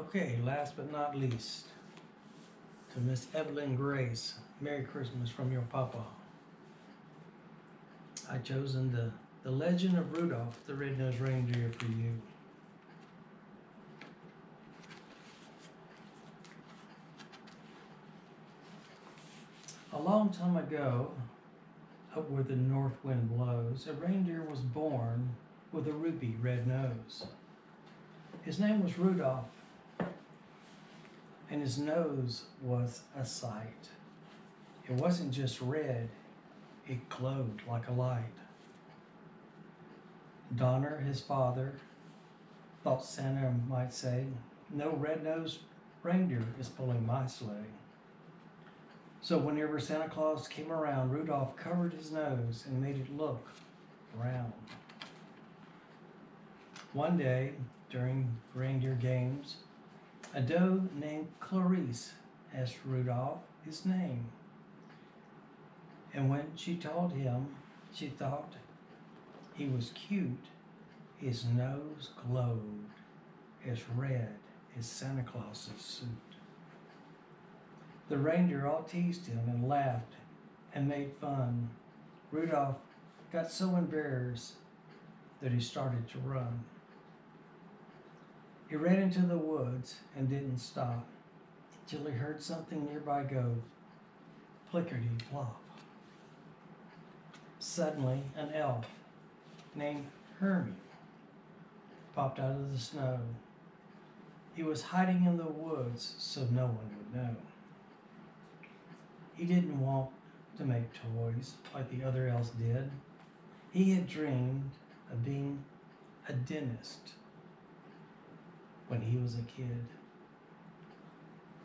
Okay, last but not least, to Miss Evelyn Grace, Merry Christmas from your papa. I've chosen the Legend of Rudolph the Red-Nosed Reindeer for you. A long time ago, up where the north wind blows, a reindeer was born with a ruby red nose. His name was Rudolph, and his nose was a sight. It wasn't just red, it glowed like a light. Donner, his father, thought Santa might say, "No red-nosed reindeer is pulling my sleigh." So whenever Santa Claus came around, Rudolph covered his nose and made it look round. One day, during reindeer games, a doe named Clarice asked Rudolph his name. And when she told him, she thought he was cute. His nose glowed as red as Santa Claus's suit. The reindeer all teased him and laughed and made fun. Rudolph got so embarrassed that he started to run. He ran into the woods and didn't stop till he heard something nearby go plickety-plop. Suddenly, an elf named Hermie popped out of the snow. He was hiding in the woods so no one would know. He didn't want to make toys like the other elves did. He had dreamed of being a dentist when he was a kid.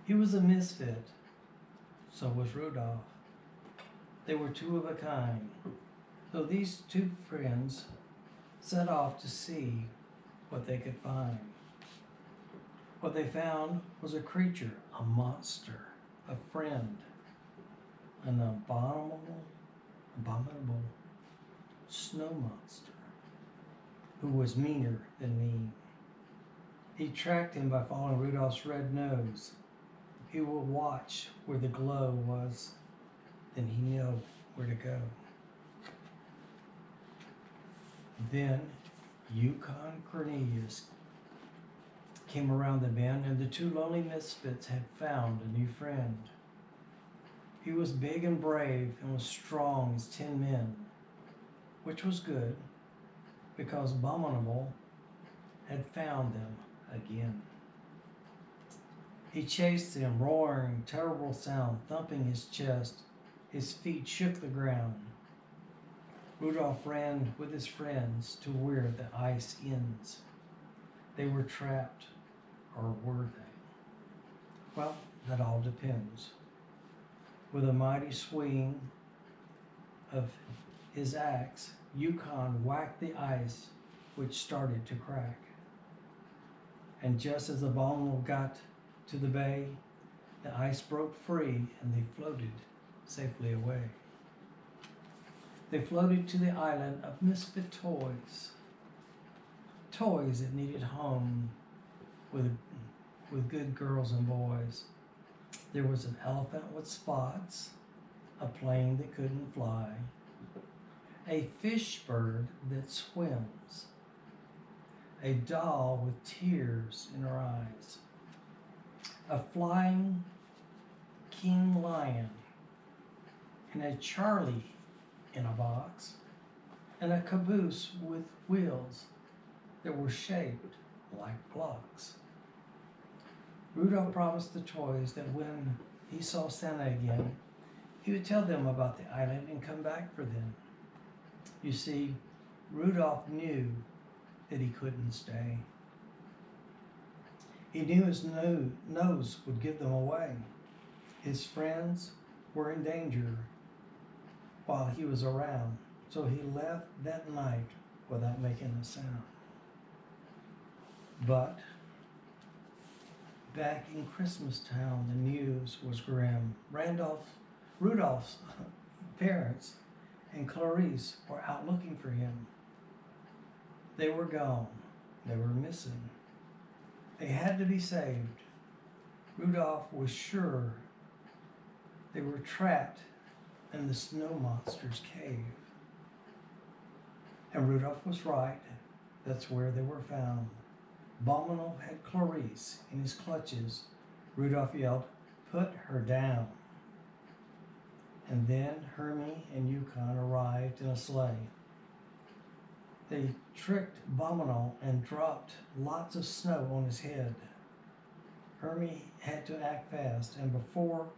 He was a misfit, so was Rudolph. They were two of a kind. So these two friends set off to see what they could find. What they found was a creature, a monster, a friend, an abominable snow monster who was meaner than mean. He tracked him by following Rudolph's red nose. He would watch where the glow was, then he knew where to go. Then Yukon Cornelius came around the bend, and the two lonely misfits had found a new friend. He was big and brave and was strong as 10 men, which was good because Abominable had found them again. He chased them, roaring, terrible sound, thumping his chest. His feet shook the ground. Rudolph ran with his friends to where the ice ends. They were trapped, or were they? Well, that all depends. With a mighty swing of his axe, Yukon whacked the ice, which started to crack. And just as the Abominable got to the bay, the ice broke free and they floated safely away. They floated to the island of misfit toys. Toys that needed home with good girls and boys. There was an elephant with spots, a plane that couldn't fly, a fish bird that swims, a doll with tears in her eyes, a flying king lion, and a Charlie in a box, and a caboose with wheels that were shaped like blocks. Rudolph promised the toys that when he saw Santa again, he would tell them about the island and come back for them. You see, Rudolph knew that he couldn't stay. He knew his nose would give them away. His friends were in danger while he was around, so he left that night without making a sound. But back in Christmastown, the news was grim. Rudolph's parents and Clarice were out looking for him. They were gone. They were missing. They had to be saved. Rudolph was sure they were trapped in the snow monster's cave. And Rudolph was right. That's where they were found. Abominable had Clarice in his clutches. Rudolph yelled, "Put her down." And then Hermie and Yukon arrived in a sleigh. They tricked Abominable and dropped lots of snow on his head. Hermie had to act fast, and before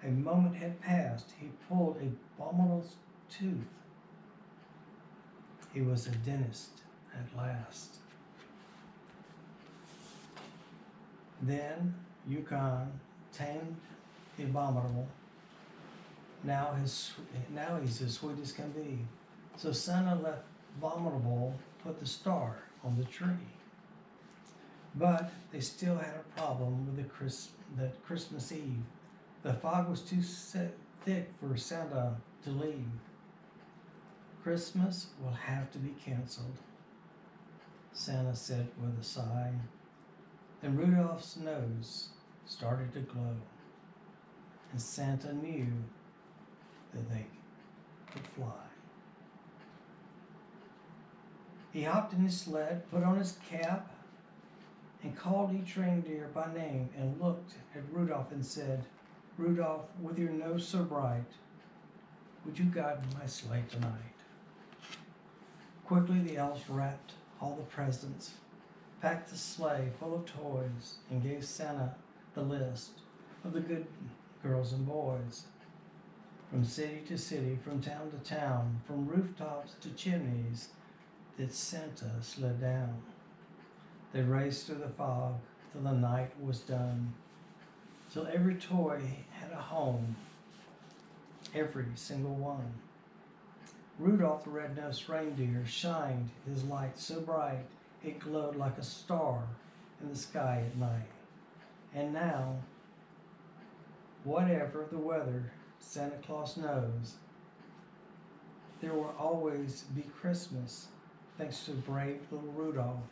a moment had passed, he pulled Abominable's tooth. He was a dentist at last. Then Yukon tamed the Abominable. Now he's as sweet as can be. So Santa let Abominable put the star on the tree. But they still had a problem with that Christmas Eve. The fog was too thick for Santa to leave. Christmas will have to be canceled, Santa said with a sigh. Then Rudolph's nose started to glow, and Santa knew that they could fly. He hopped in his sled, put on his cap, and called each reindeer by name and looked at Rudolph and said, "Rudolph, with your nose so bright, would you guide my sleigh tonight?" Quickly the elves wrapped all the presents, packed the sleigh full of toys, and gave Santa the list of the good girls and boys. From city to city, from town to town, from rooftops to chimneys, did Santa slid down. They raced through the fog till the night was done, till every toy had a home, every single one. Rudolph the red-nosed reindeer shined his light so bright it glowed like a star in the sky at night. And now, whatever the weather, Santa Claus knows, there will always be Christmas thanks to brave little Rudolph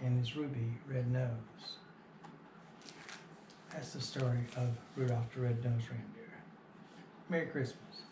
and his ruby red nose. That's the story of Rudolph the Red-Nosed Reindeer. Merry Christmas.